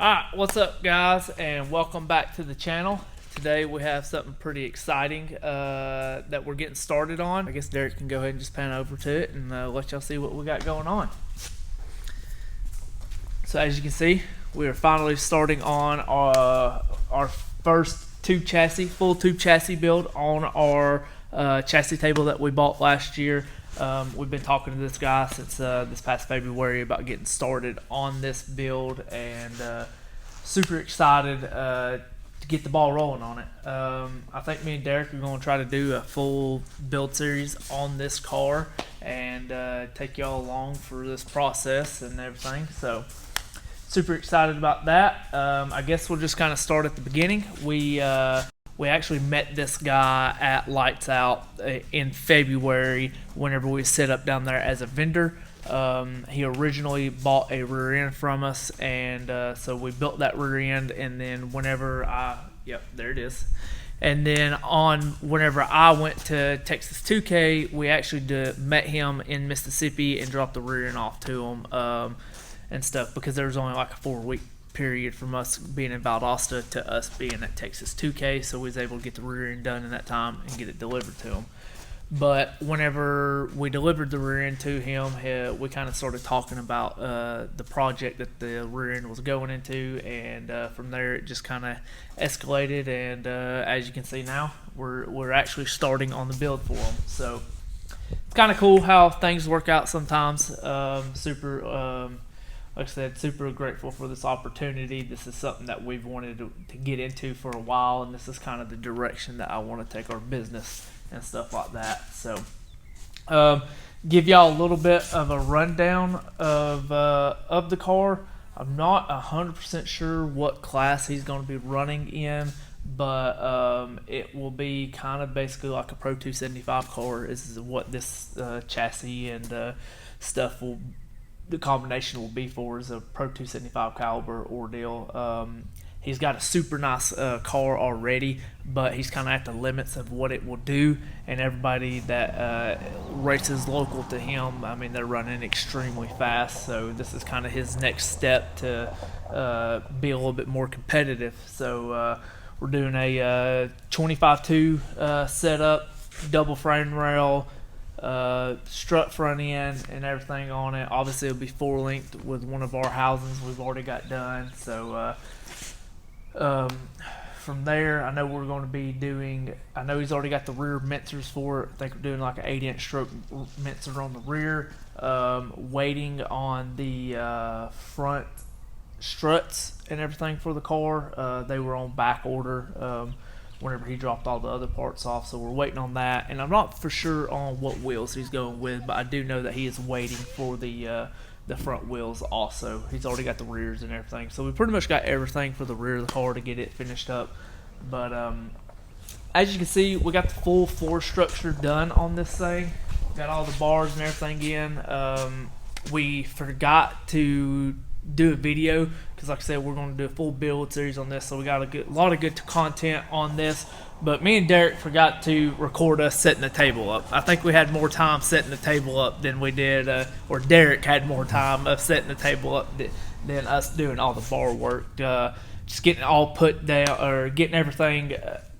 Alright, what's up guys, and welcome back to the channel. Today we have something pretty exciting that we're getting started on. I guess Derek can go ahead and just pan over to it and let y'all see what we got going on. So as you can see, we are finally starting on our first full tube chassis build on our chassis table that we bought last year. We've been talking to this guy since this past February about getting started on this build, and super excited to get the ball rolling on it. I think me and Derek are going to try to do a full build series on this car and take y'all along for this process and everything. So super excited about that. I guess we'll just kind of start at the beginning. We actually met this guy at Lights Out in February whenever we set up down there as a vendor. He originally bought a rear end from us, and so we built that rear end, and then yep, there it is. And then whenever I went to Texas 2K, we actually met him in Mississippi and dropped the rear end off to him and stuff, because there was only like a 4-week period from us being in Valdosta to us being at Texas 2K, so we was able to get the rear end done in that time and get it delivered to him. But whenever we delivered the rear end to him, we kind of started talking about the project that the rear end was going into, and from there it just kind of escalated, and as you can see now, we're actually starting on the build for him. So it's kind of cool how things work out sometimes. Like I said, super grateful for this opportunity. This is something that we've wanted to get into for a while, and this is kind of the direction that I want to take our business and stuff like that. So give y'all a little bit of a rundown of the car. I'm not 100% sure what class he's going to be running in, but it will be kind of basically like a Pro 275 car is what this chassis and stuff the combination will be for, is a Pro 275 caliber ordeal. He's got a super nice car already, but he's kind of at the limits of what it will do, and everybody that races local to him, I mean, they're running extremely fast, so this is kind of his next step to be a little bit more competitive. So we're doing a 25.2 setup, double frame rail, strut front end and everything on it. Obviously it'll be 4-linked with one of our housings we've already got done. So from there, I know we're going to be doing, I know he's already got the rear mincers for it. I think we're doing like an 8-inch stroke mincer on the rear, waiting on the front struts and everything for the car. They were on back order whenever he dropped all the other parts off, so we're waiting on that. And I'm not for sure on what wheels he's going with, but I do know that he is waiting for the front wheels also. He's already got the rears and everything, so we pretty much got everything for the rear of the car to get it finished up. But as you can see, we got the full floor structure done on this thing. Got all the bars and everything in. We forgot to do a video because, like I said, we're going to do a full build series on this, so we got a lot of good content on this. But me and Derek forgot to record us setting the table up. I think we had more time setting the table up than we did, or Derek had more time of setting the table up than us doing all the bar work. Just getting it all put down, or getting everything,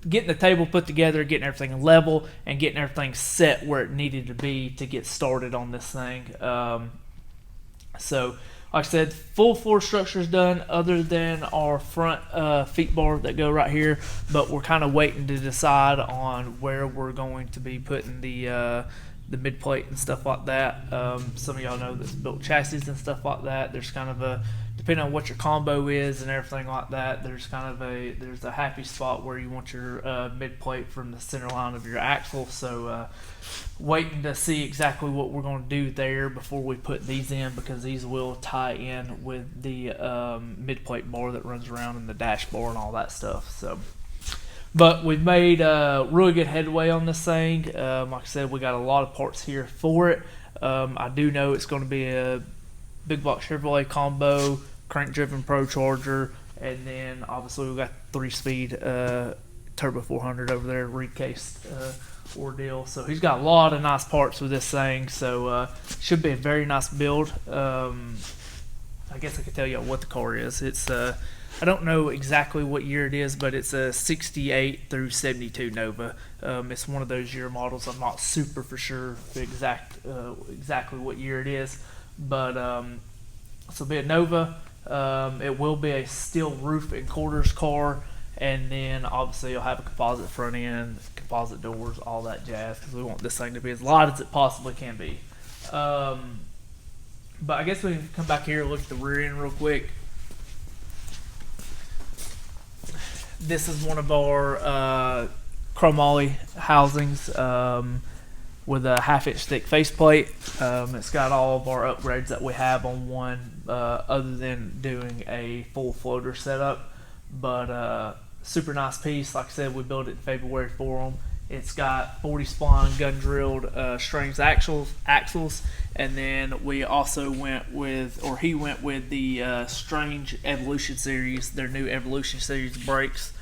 getting the table put together, getting everything level, and getting everything set where it needed to be to get started on this thing. So like I said, full floor structure is done other than our front feet bar that go right here, but we're kind of waiting to decide on where we're going to be putting the mid plate and stuff like that. Some of y'all know that's built chassis and stuff like that. There's kind of a, depending on what your combo is and everything like that, there's kind of there's a happy spot where you want your mid plate from the center line of your axle. So waiting to see exactly what we're going to do there before we put these in, because these will tie in with the mid plate bar that runs around in the dashboard and all that stuff. So, but we've made really good headway on this thing. Like I said, we got a lot of parts here for it. I do know it's going to be a big block Chevrolet combo, crank driven Pro Charger, and then obviously we've got 3-speed Turbo 400 over there, recased ordeal. So he's got a lot of nice parts with this thing, so should be a very nice build. I guess I could tell y'all what the car is. It's I don't know exactly what year it is, but it's a 68 through 72 Nova. It's one of those year models. I'm not super for sure exactly what year it is, but this will be a Nova. It will be a steel roof and quarters car, and then obviously you'll have a composite front end, composite doors, all that jazz, because we want this thing to be as light as it possibly can be. But I guess we can come back here and look at the rear end real quick. This is one of our chromoly housings with a 1/2 inch thick faceplate. It's got all of our upgrades that we have on one, other than doing a full floater setup. But super nice piece. Like I said, we built it in February for them. It's got 40 spline gun drilled strings axles, and then we also went with, or he went with the Strange Evolution series, their new Evolution series brakes.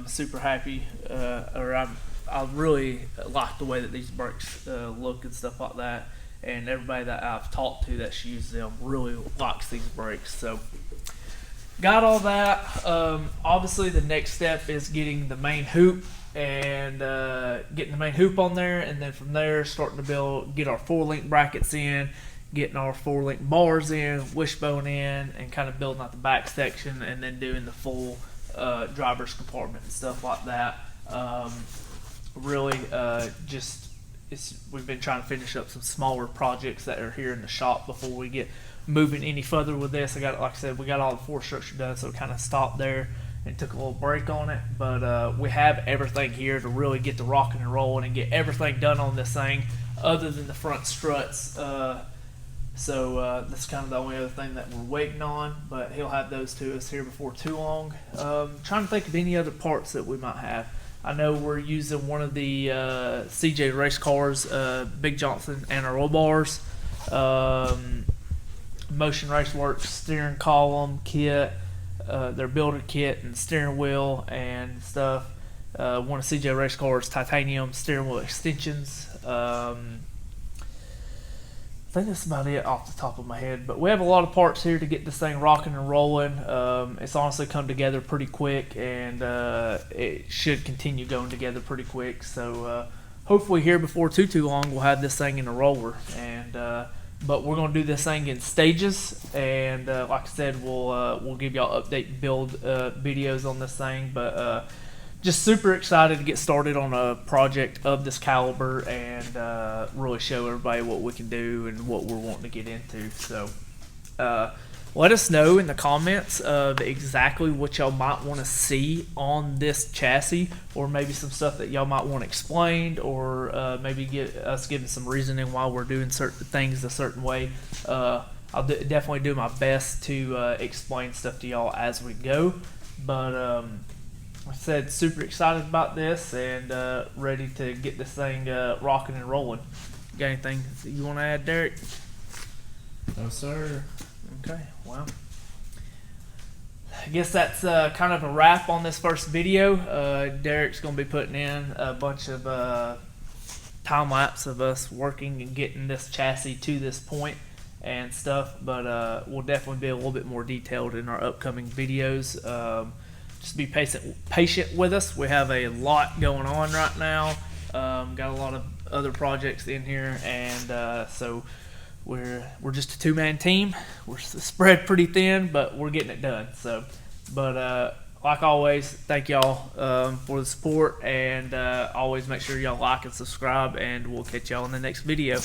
Super happy, I really like the way that these brakes look and stuff like that. And everybody that I've talked to that's used them really likes these brakes. So got all that. Obviously, the next step is getting the main hoop and getting the main hoop on there, and then from there starting to get our 4-link brackets in, getting our 4-link bars in, wishbone in, and kind of building out the back section, and then doing the full driver's compartment and stuff like that. Really, we've been trying to finish up some smaller projects that are here in the shop before we get moving any further with this. Like I said, we got all the floor structure done, so we kind of stopped there and took a little break on it. But we have everything here to really get the rocking and rolling and get everything done on this thing, other than the front struts. So that's kind of the only other thing that we're waiting on. But he'll have those to us here before too long. Trying to think of any other parts that we might have. I know we're using one of the CJ race cars, Big Johnson and our roll bars, Motion Race Works steering column kit, their builder kit and steering wheel and stuff. One of CJ race cars titanium steering wheel extensions. I think that's about it off the top of my head, but we have a lot of parts here to get this thing rocking and rolling. It's honestly come together pretty quick, and it should continue going together pretty quick. So hopefully here before too long we'll have this thing in a roller. And but we're gonna do this thing in stages, and like I said, we'll give y'all update build videos on this thing. But just super excited to get started on a project of this caliber and really show everybody what we can do and what we're wanting to get into. So let us know in the comments of exactly what y'all might want to see on this chassis, or maybe some stuff that y'all might want explained, or maybe get us giving some reasoning why we're doing certain things a certain way. I'll definitely do my best to explain stuff to y'all as we go. But like I said, super excited about this and ready to get this thing rocking and rolling. Got anything you want to add, Derek? No, sir. Okay, well, I guess that's kind of a wrap on this first video. Derek's going to be putting in a bunch of time lapse of us working and getting this chassis to this point and stuff, but we'll definitely be a little bit more detailed in our upcoming videos. Just be patient with us. We have a lot going on right now. Got a lot of other projects in here, and so we're just a two-man team. We're spread pretty thin, but we're getting it done. So, but like always, thank y'all for the support, and always make sure y'all like and subscribe, and we'll catch y'all in the next video.